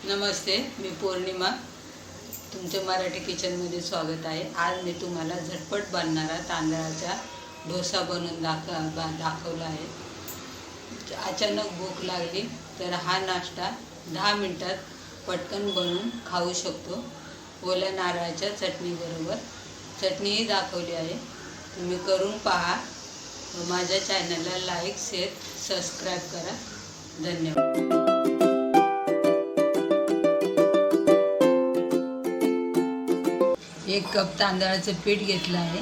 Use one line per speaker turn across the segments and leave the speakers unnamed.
नमस्ते, मी पौर्णिमा. तुमचे मराठी किचनमध्ये स्वागत आहे. आज मी तुम्हाला झटपट बनणारा तांदळाचा डोसा बनवून दाखवला आहे. अचानक भूक लागली तर हा नाश्ता 10 मिनिटात पटकन बनवून खाऊ शकतो. ओल्या नारळाच्या चटणीबरोबर. चटणीही दाखवली आहे, तुम्ही करून पहा. माझ्या चॅनलला लाईक, शेअर, सबस्क्राईब करा. धन्यवाद. 1 कप तांदळाचं पीठ घेतलं आहे.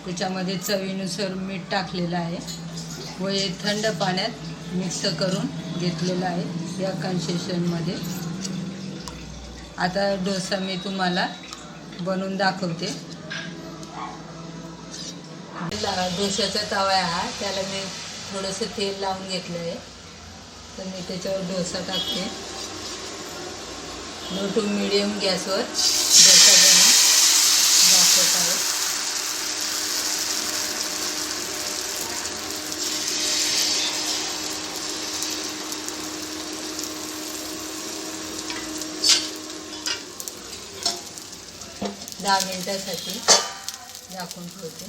त्याच्यामध्ये चवीनुसार मीठ टाकलेलं आहे व हे थंड पाण्यात मिक्स करून घेतलेलं आहे या कन्सिस्टन्सीमध्ये. आता डोसा मी तुम्हाला बनवून दाखवते. डोशाचा तवा आहे, त्याला मी थोडंसं तेल लावून घेतलं आहे. तर मी त्याच्यावर डोसा टाकते. लो टू मीडियम गॅसवर डोसा बनवून दाखवत आहे. दहा मिनिटासाठी झाकून ठेवते.